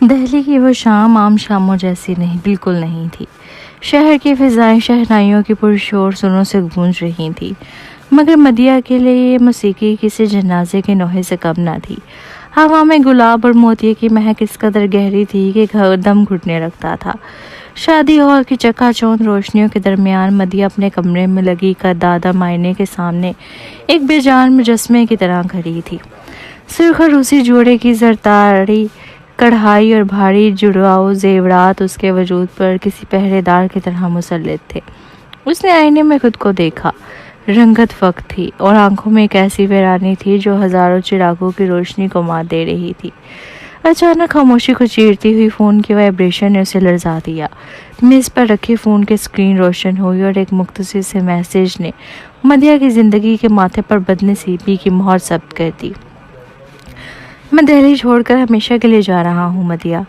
दिल्ली की वो शाम आम शामों जैसी नहीं, बिल्कुल नहीं थी। शहर की फिजाएं शहनाइयों की पुरशोर सुरों से गूंज रही थी, मगर मदिया के लिए ये मौसीकी किसी जनाजे के नोहे से कम ना थी। हवा में गुलाब और मोतिये की महक इस कदर गहरी थी कि घर दम घुटने लगता था। शादी हॉल की चकाचौंध रोशनियों के दरमियान मदिया अपने कमरे में लगी दादा मायने के सामने एक बेजान मुजस्मे की तरह खड़ी थी। सुर्ख रूसी जोड़े की जरतारी कढ़ाई और भारी जुड़वाऊ जेवरात उसके वजूद पर किसी पहरेदार की तरह मुसल्लत थे। उसने आईने में खुद को देखा। रंगत फक थी और आंखों में एक ऐसी वीरानी थी जो हजारों चिरागों की रोशनी को मात दे रही थी। अचानक खामोशी को चीरती हुई फोन की वाइब्रेशन ने उसे लरजा दिया। मेज पर रखे फोन की स्क्रीन रोशन हुई और एक मुख्तसर से मैसेज ने मदिया की जिंदगी के माथे पर बदनसीबी की मोहर जब्त कर दी। मैं दिल्ली छोड़कर हमेशा के लिए जा रहा हूँ मदिया।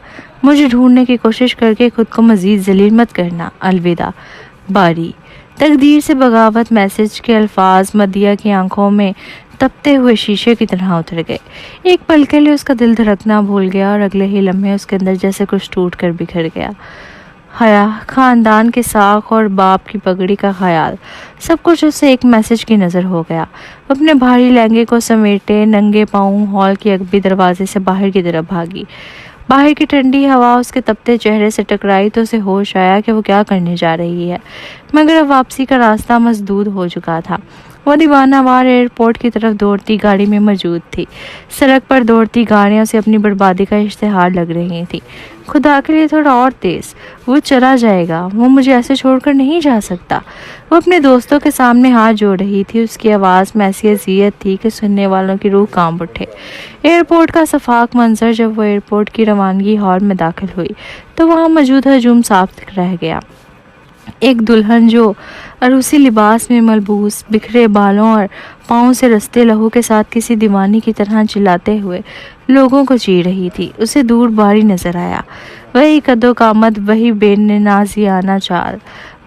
मुझे ढूंढने की कोशिश करके खुद को मजीद जलील मत करना। अलविदा बारी। तकदीर से बगावत मैसेज के अल्फाज मदिया की आंखों में तपते हुए शीशे की तरह उतर गए। एक पल के लिए उसका दिल धड़कना भूल गया और अगले ही लम्हे उसके अंदर जैसे कुछ टूट कर बिखर गया। हया, खानदान के साख और बाप की पगड़ी का ख्याल, सब कुछ उसे एक मैसेज की नज़र हो गया। अपने भारी लहंगे को समेटे नंगे पाँव हॉल की अगबी दरवाजे से बाहर की तरफ भागी। बाहर की ठंडी हवा उसके तपते चेहरे से टकराई तो उसे होश आया कि वो क्या करने जा रही है, मगर अब वापसी का रास्ता मसदूद हो चुका था। वो दीवानावार एयरपोर्ट की तरफ दौड़ती गाड़ी में मौजूद थी। सड़क पर दौड़ती गाड़ियों से अपनी बर्बादी का इश्तेहार लग रही थी। खुदा के लिए थोड़ा और तेज, वो चला जाएगा, वो मुझे ऐसे छोड़कर नहीं जा सकता। वो अपने दोस्तों के सामने हाथ जोड़ रही थी। उसकी आवाज़ में ऐसी अज़ियत थी कि सुनने वालों की रूह कांप उठे। एयरपोर्ट का सफाक मंजर जब वो एयरपोर्ट की रवानगी हॉल में दाखिल हुई तो वहाँ मौजूद हजूम साफ रह गया। एक दुल्हन जो अरूसी लिबास में मलबूस बिखरे बालों और पाँव से रस्ते लहू के साथ किसी दीवानी की तरह चिल्लाते हुए लोगों को चीर रही थी, उसे दूर बारी नजर आया। वही कद्दो कामत, वही बेनाजियाना चाल।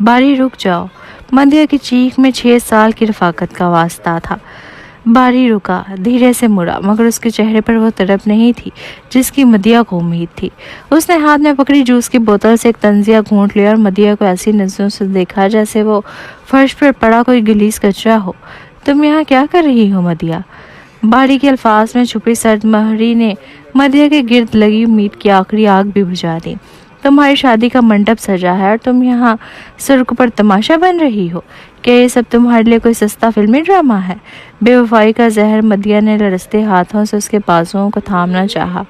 बारी रुक जाओ। मदिया की चीख में 6 साल की रफाकत का वास्ता था। बारी रुका, धीरे से मुड़ा, मगर उसके चेहरे पर वो तड़प नहीं थी जिसकी मदिया को उम्मीद थी। उसने हाथ में पकड़ी जूस की बोतल से एक तंजिया घूंट लिया और मदिया को ऐसी नजरों से देखा जैसे वो फर्श पर पड़ा कोई गलीज कचरा हो। तुम यहाँ क्या कर रही हो मदिया? बारी के अल्फाज में छुपी सर्द महरी ने मदिया के गिर्द लगी उम्मीद की आखिरी आग भी बुझा दी। तुम्हारी शादी का मंडप सजा है और तुम यहाँ सड़क पर तमाशा बन रही हो। क्या ये सब तुम्हारे लिए कोई सस्ता फिल्मी ड्रामा है? बेवफाई का जहर मदिया ने लरसते हाथों से उसके बाजुओं को थामना चाहा,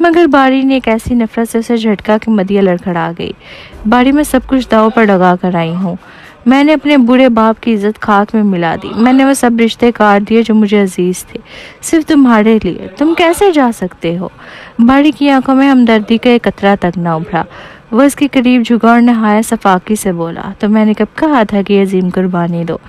मगर बारी ने एक ऐसी नफरत से उसे झटका कि मदिया लड़खड़ा गई। बारी, मैं सब कुछ दाव पर लगा कर आई हूँ। मैंने अपने बूढ़े बाप की इज्जत खाक में मिला दी। मैंने वो सब रिश्ते काट दिए जो मुझे अजीज थे, सिर्फ तुम्हारे लिए। तुम कैसे जा सकते हो? बारी की आंखों में हमदर्दी का एक कतरा तक न उभरा। वह इसके करीब झुका और नहाया सफाकी से बोला, तो मैंने कब कहा था कि अजीम कुर्बानी दो?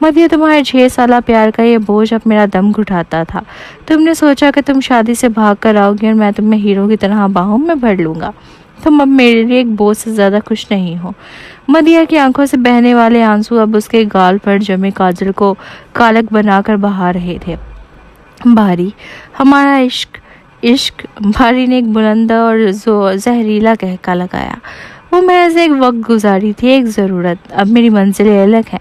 मदिया, तुम्हारे 6 साल प्यार का ये बोझ अब मेरा दम घुटाता था। तुमने सोचा कि तुम शादी से भाग कर आओगी और मैं तुम्हें हीरो की तरह बाहों में भर लूँगा। तुम अब मेरे लिए एक बोझ से ज़्यादा खुश नहीं हो। मदिया की आंखों से बहने वाले आंसू अब उसके गाल पर जमे काजल को कालक बनाकर बहा रहे थे। बारी, हमारा इश्क इश्क बारी ने एक बुलंद और जहरीला कहका लगाया। वो महज एक वक्त गुजारी थी, एक ज़रूरत। अब मेरी मंजिलें अलग हैं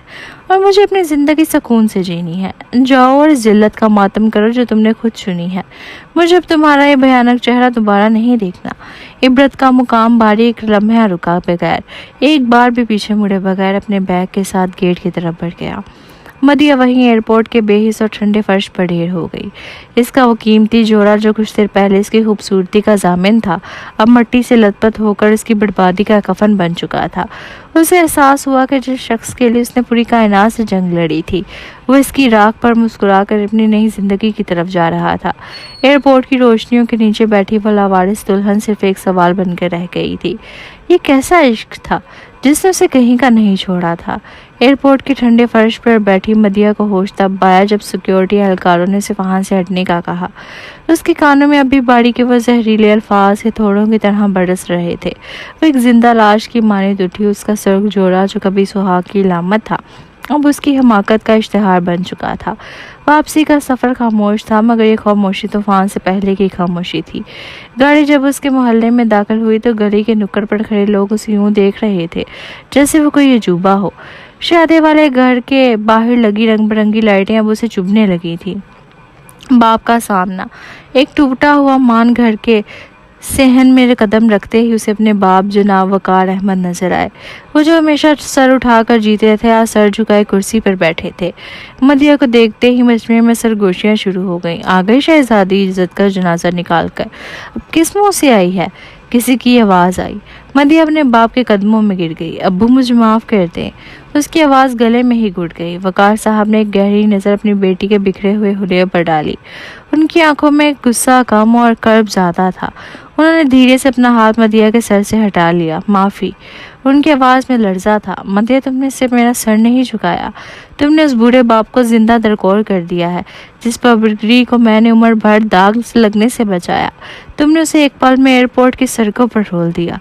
और मुझे अपनी ज़िंदगी सुकून से जीनी है। जाओ और इस जिल्लत का मातम करो जो तुमने खुद चुनी है। मुझे अब तुम्हारा ये भयानक चेहरा दोबारा नहीं देखना। इबरत का मुकाम बारी एक लम्हा रुका बगैर, एक बार भी पीछे मुड़े बगैर अपने बैग के साथ गेट की तरफ बढ़ गया। मदिया वहीं एयरपोर्ट के बेहिस और ठंडे फर्श पर ढेर हो गई। इसका वो कीमती जोड़ा जो कुछ देर पहले इसकी खूबसूरती का जामिन था, अब मिट्टी से लथपथ होकर इसकी बर्बादी का कफन बन चुका था। उसे एहसास हुआ कि जिस शख्स के लिए उसने पूरी कायनात से जंग लड़ी थी, वो इसकी राख पर मुस्कुराकर अपनी नई जिंदगी की तरफ जा रहा था। एयरपोर्ट की रोशनियों के नीचे बैठी वो लावारिस दुल्हन सिर्फ एक सवाल बनकर रह गई थी। ये कैसा इश्क था जिसने उसे कहीं का नहीं छोड़ा था? एयरपोर्ट के ठंडे फर्श पर बैठी मदिया को होश तब आया जब सिक्योरिटी एहलकारों ने उसे वहां से हटने का कहा। उसके कानों में अभी बारी के वो जहरीले अल्फाज के थोड़ों की तरह बरस रहे थे। वो एक जिंदा लाश की मानिंद उठी। उसका सर जोड़ा जो कभी सुहाग की लामत था अब उसकी हमाकत का इश्तिहार बन चुका था। वापसी का सफ़र खामोश था, मगर ये खामोशी तूफान से पहले की खामोशी थी। गाड़ी जब उसके मोहल्ले में दाखिल हुई तो गली के नुक्कड़ पर खड़े लोग उसे यूं देख रहे थे जैसे वो कोई अजूबा हो। शादी वाले घर के बाहर लगी रंग बिरंगी लाइटें अब उसे चुभने लगी थी। बाप का सामना, एक टूटा हुआ मान घर के सहन में कदम रखते ही उसे अपने बाप जनाब वकार अहमद नजर आए। वो जो हमेशा सर उठाकर जीते थे आज सर झुकाए कुर्सी पर बैठे थे। मदिया को देखते ही मजमे में सरगोशियां शुरू हो गईं। आ गई शहजादी इज्जत का जनाजा निकाल कर। अब किस मुंह से आई है? किसी की आवाज़ आई। मदिया अपने बाप के कदमों में गिर गई। अब्बू मुझे माफ़ कर दें। उसकी आवाज़ गले में ही घुट गई। वकार साहब ने एक गहरी नज़र अपनी बेटी के बिखरे हुए हुलिये पर डाली। उनकी आंखों में गुस्सा कम और कर्ब ज़्यादा था। उन्होंने धीरे से अपना हाथ मदिया के सर से हटा लिया। माफ़ी। उनकी आवाज़ में लर्जा था। मदिया, तुमने सिर्फ मेरा सर नहीं झुकाया, तुमने उस बूढ़े बाप को जिंदा दरकोर कर दिया है जिस पगड़ी को मैंने उम्र भर दाग लगने से बचाया। तुमने उसे एक पल में एयरपोर्ट की सड़कों पर रोल दिया।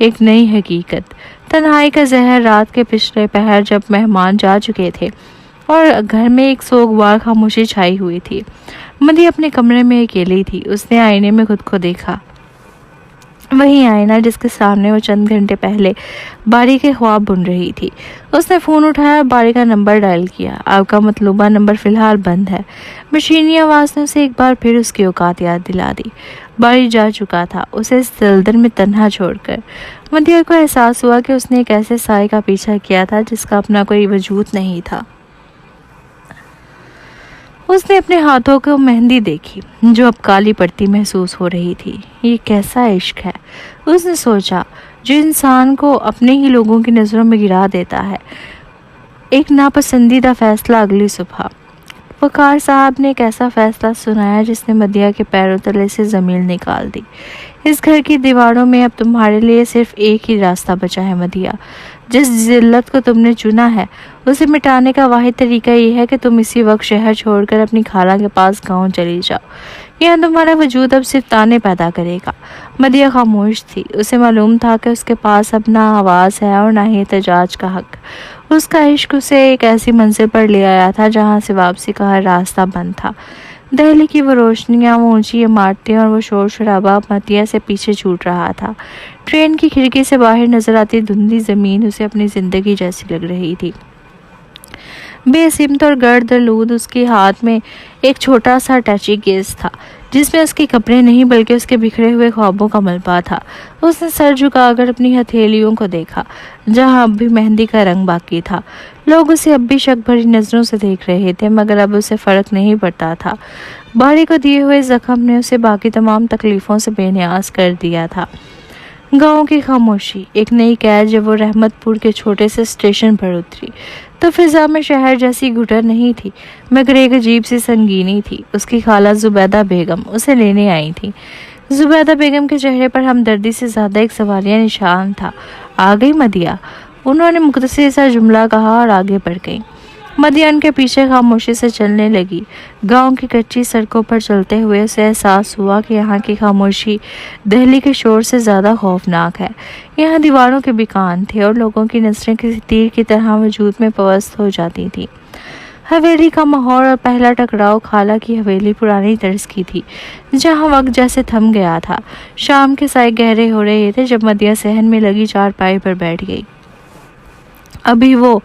एक नई हकीकत। तन्हाई का जहर। रात के पिछले पहर जब मेहमान जा चुके थे और घर में एक सोगवार खामोशी छाई हुई थी, मदिया अपने कमरे में अकेली थी। उसने आईने में खुद को देखा। वही आईना जिसके सामने वो चंद घंटे पहले बारी के ख्वाब बुन रही थी। उसने फ़ोन उठाया और बारी का नंबर डायल किया। आपका मतलूबा नंबर फ़िलहाल बंद है। मशीनी आवाज़ ने उसे एक बार फिर उसकी औकात याद दिला दी। बारी जा चुका था, उसे इस दलदल में तन्हा छोड़कर। मदिया को एहसास हुआ कि उसने एक ऐसे साए का पीछा किया था जिसका अपना कोई वजूद नहीं था। उसने अपने हाथों को मेहंदी देखी जो अब काली पड़ती महसूस हो रही थी। ये कैसा इश्क है, उसने सोचा, जो इंसान को अपने ही लोगों की नज़रों में गिरा देता है। एक नापसंदीदा फैसला अगली सुबह। वकार साहब ने एक ऐसा फैसला सुनाया जिसने मदिया के पैरों तले से ज़मीन निकाल दी। इस घर की दीवारों में अब तुम्हारे लिए सिर्फ एक ही रास्ता बचा है मदिया। जिस जिल्लत को तुमने चुना है उसे मिटाने का वाहिद तरीका ये है कि तुम इसी वक्त शहर छोड़कर अपनी खाला के पास गांव चली जाओ। यहाँ तुम्हारा वजूद अब सिर्फ ताने पैदा करेगा। मदिया खामोश थी। उसे मालूम था कि उसके पास अब ना आवाज़ है और ना ही एहतजाज का हक। उसका इश्क उसे एक ऐसी मंजिल पर ले आया था जहाँ से वापसी का हर रास्ता बंद था। दिल्ली की वो रोशनियाँ, वो ऊंची इमारतें और वो शोर शराबा मदिया से पीछे छूट रहा था। ट्रेन की खिड़की से बाहर नजर आती धुंधली ज़मीन उसे अपनी ज़िंदगी जैसी लग रही थी। बेसिमत और गर्द-आलूद उसके हाथ में एक छोटा सा टैची केस था जिसमें उसके कपड़े नहीं बल्कि उसके बिखरे हुए ख्वाबों का मलबा था। उसने सर झुकाकर अपनी हथेलियों को देखा जहां अब भी मेहंदी का रंग बाकी था। लोग उसे अब भी शक भरी नज़रों से देख रहे थे, मगर अब उसे फ़र्क नहीं पड़ता था। बारी को दिए हुए जख्म ने उसे बाकी तमाम तकलीफ़ों से बेनियाज कर दिया था। गांव की खामोशी, एक नई कैद जब वो रहमतपुर के छोटे से स्टेशन पर उतरी तो फिजा में शहर जैसी घुटन नहीं थी, मगर एक अजीब सी संगीनी थी। उसकी खाला जुबैदा बेगम उसे लेने आई थी। जुबैदा बेगम के चेहरे पर हमदर्दी से ज़्यादा एक सवालिया निशान था। आ गई मदिया, उन्होंने मुख्तसर सा जुमला कहा और आगे बढ़ गई। मदिया उनके पीछे खामोशी से चलने लगी। गांव की कच्ची सड़कों पर चलते हुए उसे एहसास हुआ कि यहाँ की खामोशी दिल्ली के शोर से ज़्यादा खौफनाक है। यहाँ दीवारों के भी कान थे और लोगों की नज़रें किसी तीर की तरह वजूद में पवस्त हो जाती थी। हवेली का माहौल और पहला टकराव खाला की हवेली पुरानी तर्ज की थी जहाँ वक्त जैसे थम गया था। शाम के साए गहरे हो रहे थे जब मदिया सहन में लगी चारपाई पर बैठ गई। अभी वो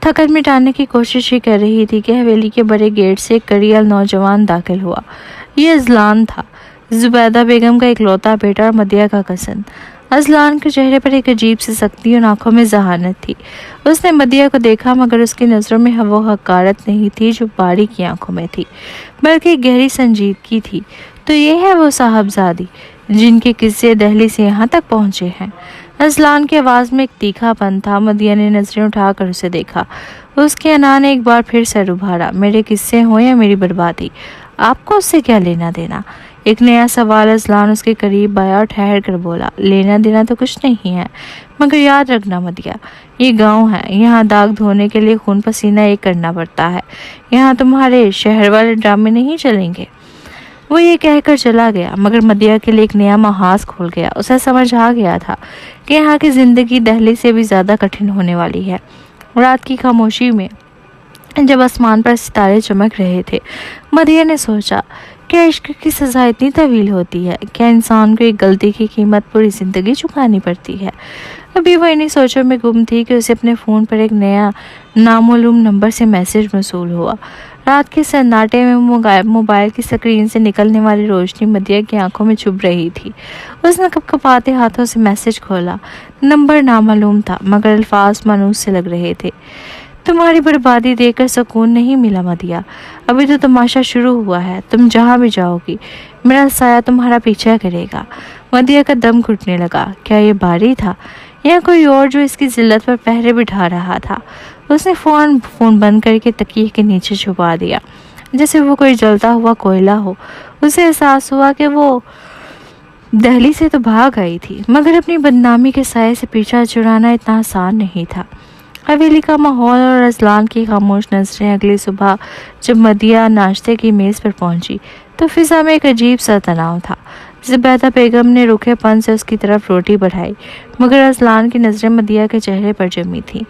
थकन मिटाने की कोशिश ही कर रही थी कि हवेली के बड़े गेट से एक कड़ियल नौजवान दाखिल हुआ। ये अजलान था, जुबैदा बेगम का इकलौता बेटा और मदिया का कसन। अजलान के चेहरे पर एक अजीब सी सख्ती और आंखों में जहानत थी। उसने मदिया को देखा, मगर उसकी नज़रों में वो हकारत नहीं थी जो बारी की आंखों में थी, बल्कि गहरी संजीदगी थी। तो ये है वो साहबजादी जिनके किस्से दिल्ली से यहाँ तक पहुँचे हैं। अजलान की आवाज़ में एक तीखापन था। मदिया ने नजरें उठाकर उसे देखा। उसके अना ने एक बार फिर सर उभारा। मेरे किस्से हो या मेरी बर्बादी, आपको उससे क्या लेना देना? एक नया सवाल। अजलान उसके करीब आया और ठहर कर बोला, लेना देना तो कुछ नहीं है, मगर याद रखना मदिया, ये गांव है, यहाँ दाग धोने के लिए खून पसीना एक करना पड़ता है। यहाँ तुम्हारे शहर वाले ड्रामे नहीं चलेंगे। वो ये कहकर चला गया, मगर मदिया के लिए एक नया महाज खोल गया। उसे समझ आ गया था कि यहाँ की ज़िंदगी दिल्ली से भी ज़्यादा कठिन होने वाली है। रात की खामोशी में जब आसमान पर सितारे चमक रहे थे, मदिया ने सोचा, क्या इश्क की सज़ा इतनी तवील होती है? क्या इंसान को एक गलती की कीमत पूरी ज़िंदगी चुकानी पड़ती है? अभी वो इन्हीं सोचों में गुम थी कि उसे अपने फ़ोन पर एक नया नामालूम नंबर से मैसेज मौसूल हुआ। रात के सन्नाटे में मोबाइल की स्क्रीन से निकलने वाली रोशनी मदिया की आंखों में चुभ रही थी। उसने कपकपाते हाथों से मैसेज खोला। नंबर नामालूम था, मगर अल्फाज मानूस से लग रहे थे। तुम्हारी बर्बादी देखकर सुकून नहीं मिला मदिया। अभी तो तमाशा शुरू हुआ है। तुम जहाँ भी जाओगी, मेरा साया तुम्हारा पीछा करेगा। मदिया का दम घुटने लगा। क्या ये बारी था या कोई और जो इसकी जिल्लत पर पहरे बिठा रहा था? उसने फ़ोन बंद करके तकिए के नीचे छुपा दिया, जैसे वो कोई जलता हुआ कोयला हो। उसे एहसास हुआ कि वो दिल्ली से तो भाग आई थी, मगर अपनी बदनामी के साये से पीछा छुड़ाना इतना आसान नहीं था। हवेली का माहौल और अजलान की खामोश नजरें। अगली सुबह जब मदिया नाश्ते की मेज़ पर पहुंची तो फिजा में एक अजीब सा तनाव था। ज़ुबैदा बेगम ने रूखेपन से उसकी तरफ रोटी बढ़ाई, मगर अजलान की नज़रें मदिया के चेहरे पर जमी थीं।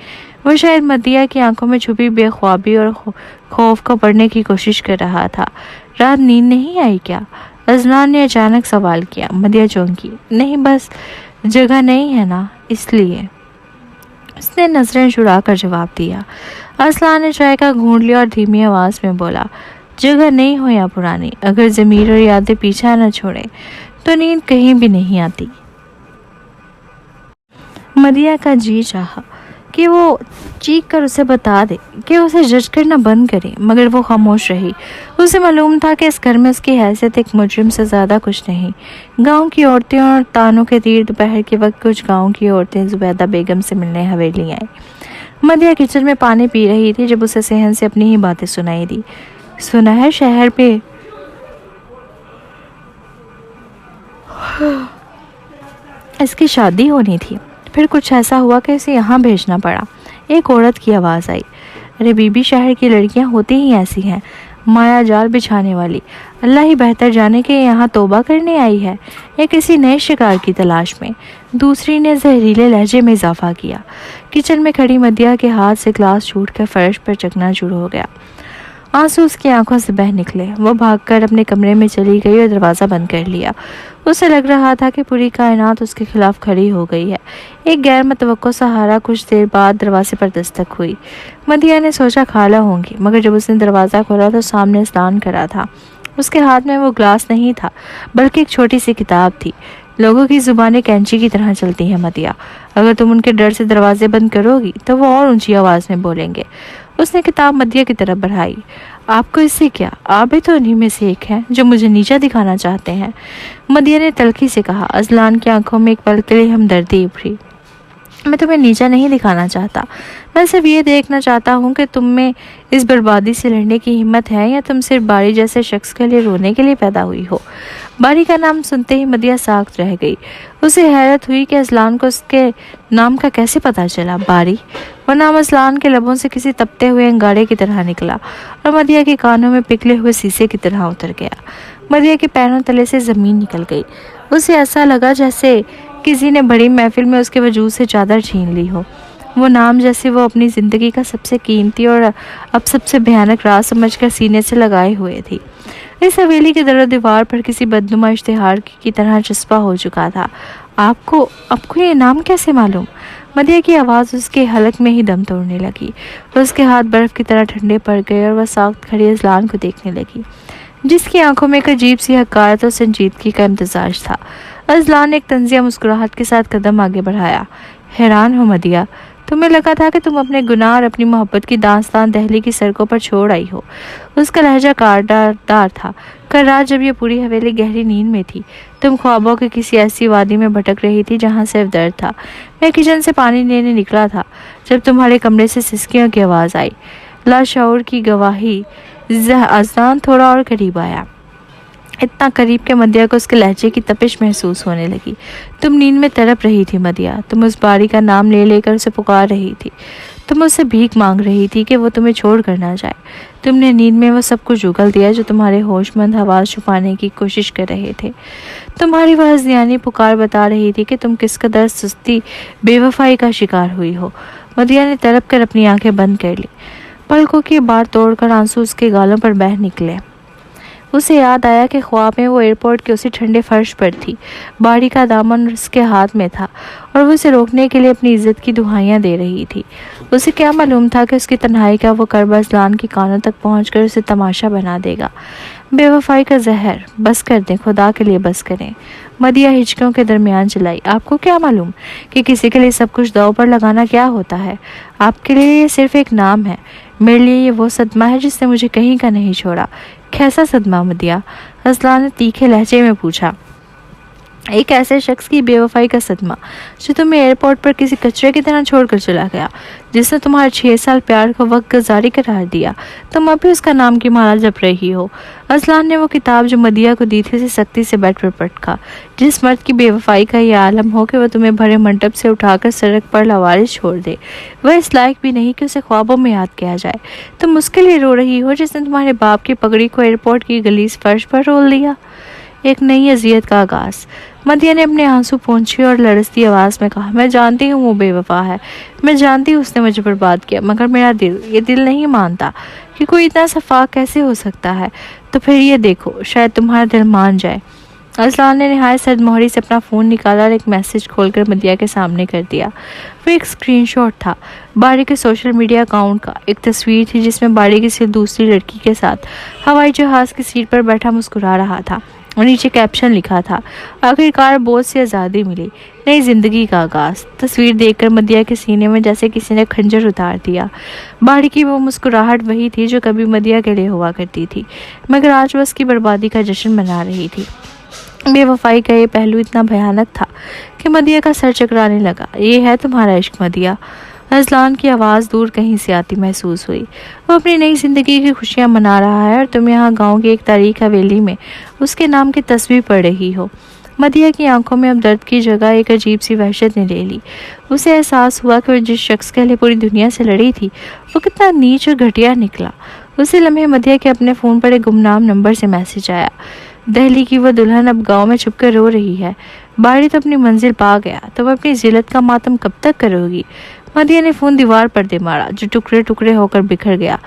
वो शायद मदिया की आंखों में छुपी बेख्वाबी और खौफ को पढ़ने की कोशिश कर रहा था। रात नींद नहीं आई क्या? अजलान ने अचानक सवाल किया। मदिया चौंकी। नहीं, बस जगह नहीं है ना, इसलिए। उसने नजरें चुराकर जवाब दिया। अजलान ने चाय का घूंट लिया और धीमी आवाज में बोला, जगह नहीं हो या पुरानी, अगर ज़मीर और यादें पीछा न छोड़े तो नींद कहीं भी नहीं आती। मदिया का जी चाहा कि वो चीख कर उसे बता दे, कि उसे जज करना बंद करे, मगर वो खामोश रही। उसे मालूम था कि इस घर में उसकी हैसियत एक मुजरिम से ज़्यादा कुछ नहीं। गांव की औरतें और तानों के तीर। दोपहर के वक्त कुछ गांव की औरतें ज़ुबैदा बेगम से मिलने हवेली आई। मदिया किचन में पानी पी रही थी जब उसे सहन से अपनी ही बातें सुनाई दी। सुना है शहर पे इसकी शादी होनी थी, फिर कुछ ऐसा हुआ कि इसे यहाँ भेजना पड़ा। एक औरत की आवाज़ आई। अरे बीबी, शहर की लड़कियाँ होती ही ऐसी हैं, माया जाल बिछाने वाली। अल्लाह ही बेहतर जाने के यहाँ तौबा करने आई है या किसी नए शिकार की तलाश में। दूसरी ने जहरीले लहजे में इजाफा किया। किचन में खड़ी मदिया के हाथ से ग्लास छूटकर फर्श पर चकनाचूर हो गया। आंसू उसकी आंखों से बह निकले। वो भागकर अपने कमरे में चली गई और दरवाज़ा बंद कर लिया। उसे लग रहा था कि पूरी कायनात उसके खिलाफ खड़ी हो गई है। एक गैर मुतवक्को सहारा कुछ देर बाद दरवाजे पर दस्तक हुई। मदिया ने सोचा खाला होंगी, मगर जब उसने दरवाज़ा खोला तो सामने स्नान करा था। उसके हाथ में वो ग्लास नहीं था, बल्कि एक छोटी सी किताब थी। लोगों की जुबानें कैंची की तरह चलती हैं मदिया। अगर तुम उनके डर से दरवाजे बंद करोगी तो वो और ऊंची आवाज़ में बोलेंगे। उसने किताब मदिया की तरफ बढ़ाई। आपको इससे क्या? आप भी तो उन्हीं में से एक हैं जो मुझे नीचा दिखाना चाहते हैं। मदिया ने तल्खी से कहा। अजलान की आंखों में एक पल के लिए हमदर्दी उभरी। मैं तुम्हें नीचा नहीं दिखाना चाहता, मैं सिर्फ ये देखना चाहता हूँ कि तुम में इस बर्बादी से लड़ने की हिम्मत है या तुम सिर्फ बारी जैसे शख्स के लिए रोने के लिए पैदा हुई हो। बारी का नाम सुनते ही मदिया साख्त रह गई। उसे हैरत हुई कि अजलान को उसके नाम का कैसे पता चला। बारी, वह नाम अजलान के लबों से किसी तपते हुए अंगारे की तरह निकला और मदिया के कानों में पिघले हुए शीशे की तरह उतर गया। मदिया के पैरों तले से ज़मीन निकल गई। उसे ऐसा लगा जैसे किसी ने बड़ी महफिल में उसके वजूद से चादर छीन ली हो। वो नाम जैसे वो अपनी ज़िंदगी का सबसे कीमती और अब सबसे भयानक राज समझकर सीने से लगाए हुए थी। इस हवेली के दर दीवार पर किसी बदनुमा इश्तिहार की तरह चस्पा हो चुका था। आपको ये नाम कैसे मालूम? मदिया की आवाज़ उसके हलक में ही दम तोड़ने लगी। उसके हाथ बर्फ़ की तरह ठंडे पड़ गए और वह साख्त खड़ी अजलान को देखने लगी, जिसकी आंखों में एक अजीब सी हकारत और संजीदगी का इम्तिजाज था। अजलान ने एक तंजिया मुस्कुराहट के साथ कदम आगे बढ़ाया। हैरान हो मदिया, तुम्हें लगा था कि तुम अपने गुनाह और अपनी मोहब्बत की दास्तान दिल्ली की सड़कों पर छोड़ आई हो। उसका लहजा कांटादार था। कल रात जब ये पूरी हवेली गहरी नींद में थी, तुम ख्वाबों के किसी ऐसी वादी में भटक रही थी जहाँ सिर्फ दर्द था। मैं किचन से पानी लेने निकला था जब तुम्हारे कमरे से सिसकियों की आवाज़ आई। लाशऊर की गवाही। अजलान थोड़ा और करीब आया, इतना करीब के मदिया को उसके लहजे की तपिश महसूस होने लगी। तुम नींद में तड़प रही थी मदिया। तुम उस बारी का नाम ले लेकर उसे पुकार रही थी। तुम उससे भीख मांग रही थी कि वो तुम्हें छोड़ कर ना जाए। तुमने नींद में वो सब कुछ उगल दिया जो तुम्हारे होशमंद आवाज़ छुपाने की कोशिश कर रहे थे। तुम्हारी वह हज़ियानी पुकार बता रही थी कि तुम किस कदर सुस्ती बेवफाई का शिकार हुई हो। मदिया ने तड़प कर अपनी आंखें बंद कर ली। पलकों की बार तोड़कर आंसू उसके गालों पर बह निकले। उसे याद आया कि ख्वाब में वो एयरपोर्ट के उसी ठंडे फर्श पर थी। बाड़ी का दामन उसके हाथ में था और वो उसे रोकने के लिए अपनी इज्जत की दुहाइयां दे रही थी। उसे क्या मालूम था कि उसकी तन्हाई का वो करब अज़लान के कानों तक पहुंचकर उसे तमाशा बना देगा। बेवफाई का जहर, बस कर दें, खुदा के लिए बस करें। मदिया हिचकों के दरमियान चलाई। आपको क्या मालूम कि किसी के लिए सब कुछ दांव पर लगाना क्या होता है? आपके लिए ये सिर्फ एक नाम है, मेरे लिए ये वो सदमा है जिसने मुझे कहीं का नहीं छोड़ा। कैसा सदमा मदिया? अज़लान ने तीखे लहजे में पूछा। एक ऐसे शख्स की बेवफाई का सदमा जो तुम्हें एयरपोर्ट पर किसी कचरे की तरह छोड़कर चला गया, जिसने तुम्हारे 6 साल प्यार का वक्त गुजारी करार दिया। तुम अभी उसका नाम की माला जप रही हो। अज़लान ने वो किताब जो मदिया को दी थी उसे सख्ती से बेड पर पटका। जिस मर्द की बेवफाई का यह आलम हो कि वह तुम्हें भरे मंडप से उठाकर सड़क पर लावारिस छोड़ दे, वह इस लायक भी नहीं कि उसे ख्वाबों में याद किया जाए। तुम उसके लिए रो रही हो जिसने तुम्हारे बाप की पगड़ी को एयरपोर्ट की गलीस फर्श पर रोल दिया। एक नई अजियत का आगाज। मदिया ने अपने आंसू पोंछे और लड़सती आवाज में कहा, मैं जानती हूँ वो बेवफा है, मैं जानती हूँ उसने मुझे बर्बाद किया, मगर मेरा ये दिल नहीं मानता कि कोई इतना सफाक कैसे हो सकता है। तो फिर ये देखो, शायद तुम्हारा दिल मान जाए। अज़लान ने नहायत सदमोहरी से अपना फ़ोन निकाला और एक मैसेज खोलकर मदिया के सामने कर दिया। वो एक स्क्रीनशॉट था बाड़ी के सोशल मीडिया अकाउंट का। एक तस्वीर थी जिसमें बाड़ी किसी दूसरी लड़की के साथ हवाई जहाज़ की सीट पर बैठा मुस्कुरा रहा था और नीचे कैप्शन लिखा था, आखिरकार बोझ से आज़ादी मिली, नई जिंदगी का आगाज। तस्वीर देखकर मदिया के सीने में जैसे किसी ने खंजर उतार दिया। बाड़ी की वो मुस्कुराहट वही थी जो कभी मदिया के लिए हुआ करती थी, मगर आज वो उसकी बर्बादी का जश्न मना रही थी। बेवफाई का ये पहलू इतना भयानक था कि मदिया का सर चकराने लगा। ये है तुम्हारा इश्क मदिया? अज़लान की आवाज़ दूर कहीं से आती महसूस हुई। वो अपनी नई जिंदगी की खुशियां मना रहा है और तुम यहाँ गांव की एक तारीख हवेली में उसके नाम की तस्वीर पढ़ रही हो। मदिया की आंखों में अब दर्द की जगह एक अजीब सी वहशत ने ले ली। उसे एहसास हुआ कि वो जिस शख्स के लिए पूरी दुनिया से लड़ी थी वो कितना नीच और घटिया निकला। उसी लम्हे मदिया के अपने फ़ोन पर एक गुमनाम नंबर से मैसेज आया। दहली की वह दुल्हन अब गांव में छुपकर रो रही है। बाड़ी तो अपनी मंजिल पा गया, तो वह अपनी जिल्लत का मातम कब तक करोगी? मदिया ने फ़ोन दीवार पर दे मारा, जो टुकड़े टुकड़े होकर बिखर गया।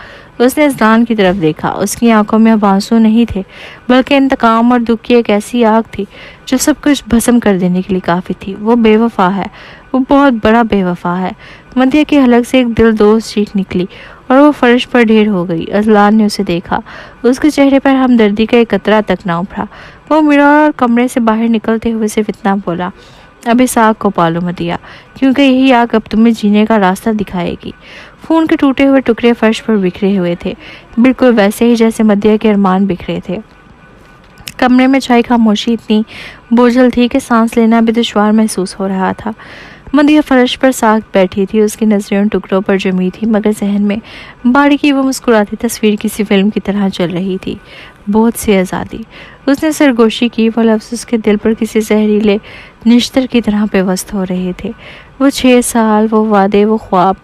उसने अज़लान की तरफ देखा। उसकी आंखों में अब आंसू नहीं थे, बल्कि इंतकाम और दुख की एक ऐसी आग थी जो सब कुछ भस्म कर देने के लिए काफ़ी थी। वो बेवफा है, वो बहुत बड़ा बेवफा है। मदिया की हलक से एक दिलदोज़ चीख निकली और वो फर्श पर ढेर हो गई। अज़लान ने उसे देखा। उसके चेहरे पर हमदर्दी का एक कतरा तक ना उभरा। वो मिरर और कमरे से बाहर निकलते हुए सिर्फ इतना बोला, अब इस आग को पालो मदिया, क्योंकि यही आग अब तुम्हें जीने का रास्ता दिखाएगी। खून के टूटे हुए टुकड़े फर्श पर बिखरे हुए थे, बिल्कुल वैसे ही जैसे मदिया के अरमान बिखरे थे। कमरे में छाई खामोशी इतनी बोझल थी कि सांस लेना भी दुश्वार महसूस हो रहा था। मदिया फर्श पर साख बैठी थी। उसकी नजरें उन टुकड़ों पर जमी थी, मगर जहन में बाड़ी की वो मुस्कुराती तस्वीर किसी फिल्म की तरह चल रही थी। बहुत सी आज़ादी। उसने सरगोशी की। वो लफ्ज़ उसके दिल पर किसी जहरीले निश्तर की तरह पेवस्त हो रहे थे। वो 6 साल, वो वादे, वो ख्वाब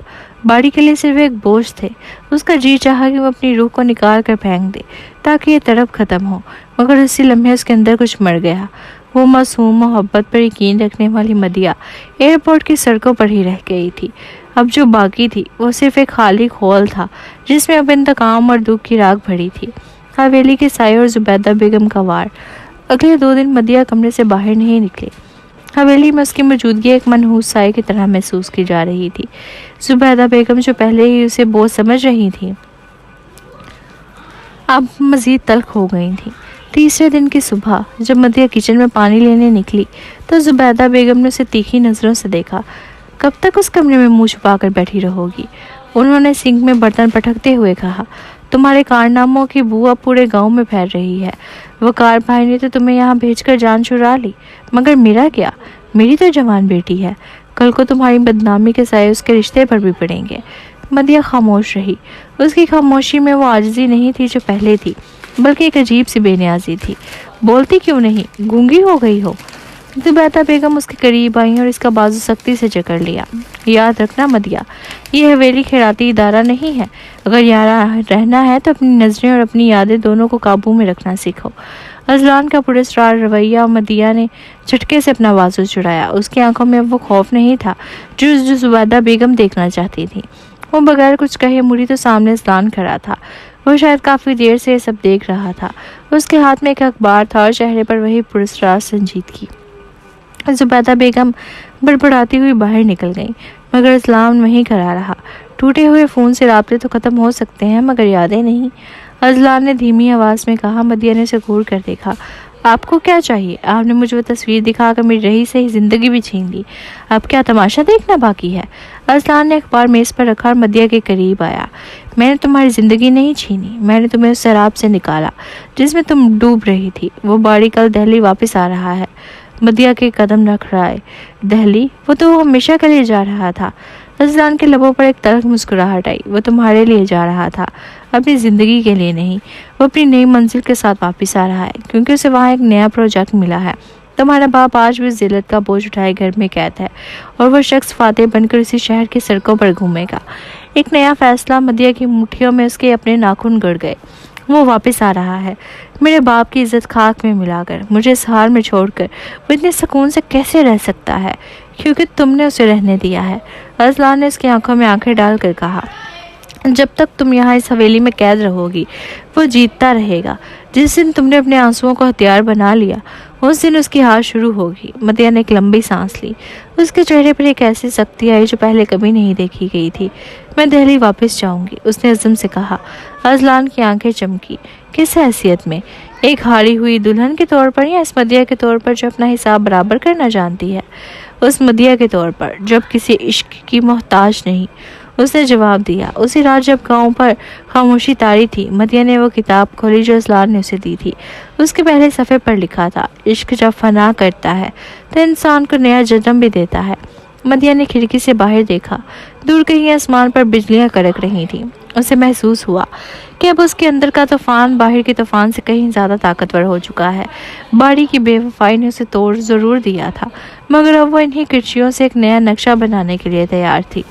बाड़ी के लिए सिर्फ एक बोझ थे। उसका जी चाहा कि वो अपनी रूह को निकाल कर फेंक दे ताकि ये तड़प खत्म हो, मगर उसी लम्हे उसके अंदर कुछ मर गया। वो मासूम मोहब्बत पर यकीन रखने वाली मदिया एयरपोर्ट की सड़कों पर ही रह गई थी। अब जो बाकी थी वो सिर्फ एक खाली खोल था जिसमें अब इंतकाम और दुख की राख भरी थी। हवेली के साये और जुबैदा बेगम का वार। अगले 2 दिन मदिया कमरे से बाहर नहीं निकली। हवेली में उसकी मौजूदगी एक मनहूस साये की तरह महसूस की जा रही थी। जुबैदा बेगम जो पहले ही उसे बोझ समझ रही थी, अब मजीद तल्ख हो गई थी। तीसरे दिन की सुबह जब मदिया किचन में पानी लेने निकली तो जुबैदा बेगम ने उसे तीखी नज़रों से देखा। कब तक उस कमरे में मुंह छुपा कर बैठी रहोगी? उन्होंने सिंक में बर्तन पटकते हुए कहा, तुम्हारे कारनामों की बू अब पूरे गांव में फैल रही है। वकार भाई ने तो तुम्हें यहाँ भेजकर जान चुरा ली, मगर मेरा क्या? मेरी तो जवान बेटी है। कल को तुम्हारी बदनामी के साए उसके रिश्ते पर भी पड़ेंगे। मदिया खामोश रही। उसकी खामोशी में वो आजिज़ी नहीं थी जो पहले थी, बल्कि एक अजीब सी बेनियाजी थी। बोलती क्यों नहीं? गूंगी हो गई हो? जुबैदा बेगम उसके करीब आई और इसका बाजू सख्ती से जकड़ लिया। याद रखना मदिया, ये हवेली खैराती इदारा नहीं है। अगर यहाँ रहना है तो अपनी नज़रें और अपनी यादें दोनों को काबू में रखना सीखो। अज़लान का पुरस्कार रवैया मदिया ने झटके से अपना बाजू छुड़ाया। उसकी आंखों में अब वो खौफ नहीं था जो जुबैदा बेगम देखना चाहती थी। वो बगैर कुछ कहे मुड़ी तो सामने अजलान खड़ा था। वो शायद काफ़ी देर से ये सब देख रहा था। उसके हाथ में एक अखबार था और चेहरे पर वही पुरस्कार संजीदगी। जुबैदा बेगम बड़बड़ाती हुई बाहर निकल गई, मगर अजलान वहीं खड़ा रहा। टूटे हुए फ़ोन से राब्ते तो ख़त्म हो सकते हैं, मगर यादें नहीं। अजलान ने धीमी आवाज़ में कहा। मदिया ने उसे घूर कर देखा। आपको क्या चाहिए? आपने मुझे वो तस्वीर दिखाकर मेरी रही सही ज़िंदगी भी छीन ली। अब क्या तमाशा देखना बाकी है? अजलान ने अखबार मेज़ पर रखा और मदिया के करीब आया। मैंने तुम्हारी ज़िंदगी नहीं छीनी, मैंने तुम्हें उस शराब से निकाला जिसमें तुम डूब रही थी। वो बाड़ी कल दिल्ली वापस आ रहा है। मदिया के कदम रखड़ाए। दिल्ली? वो तो हमेशा के लिए जा रहा था। अजलान के लबों पर एक तल्ख मुस्कुराहट आई। वो तुम्हारे लिए जा रहा था, अपनी ज़िंदगी के लिए नहीं। वो अपनी नई मंजिल के साथ वापस आ रहा है, क्योंकि उसे वहाँ एक नया प्रोजेक्ट मिला है। तुम्हारा बाप आज भी जिल्लत का बोझ उठाए घर में कैद है, और वो शख्स फातेह बनकर इसी शहर की सड़कों पर घूमेगा। एक नया फैसला। मदिया की मुट्ठियों में उसके अपने नाखून गड़ गए। वो वापस आ रहा है, मेरे बाप की इज्जत खाक में मिलाकर। मुझे इस हाल में छोड़कर वो इतने सुकून से कैसे रह सकता है? क्योंकि तुमने उसे रहने दिया है। अजलान ने उसकी आंखों में आंखें डालकर कहा। जब तक तुम यहाँ इस हवेली में कैद रहोगी, वो जीतता रहेगा। जिस दिन तुमने अपने आंसुओं को हथियार बना लिया, उस दिन उसकी हार शुरू होगी। मदिया ने एक लंबी सांस ली। उसके चेहरे पर एक ऐसी सख्ती आई जो पहले कभी नहीं देखी गई थी। मैं दिल्ली वापस जाऊंगी, उसने अज़म से कहा। अजलान की आंखें चमकी। किस हैसियत में? एक हारी हुई दुल्हन के तौर पर, या इस मदिया के तौर पर जो अपना हिसाब बराबर करना जानती है? उस मदिया के तौर पर जो अब किसी इश्क की मोहताज नहीं, उसने जवाब दिया। उसी रात जब गांव पर खामोशी तारी थी, मदिया ने वो किताब खोली जो अजलान ने उसे दी थी। उसके पहले सफ़े पर लिखा था, इश्क जब फना करता है तो इंसान को नया जन्म भी देता है। मदिया ने खिड़की से बाहर देखा। दूर कहीं आसमान पर बिजलियां कड़क रही थीं। उसे महसूस हुआ कि अब उसके अंदर का तूफान बाहर के तूफान से कहीं ज़्यादा ताकतवर हो चुका है। बाड़ी की बेवफाई ने उसे तोड़ ज़रूर दिया था, मगर अब वो इन्हीं किरचियों से एक नया नक्शा बनाने के लिए तैयार थी।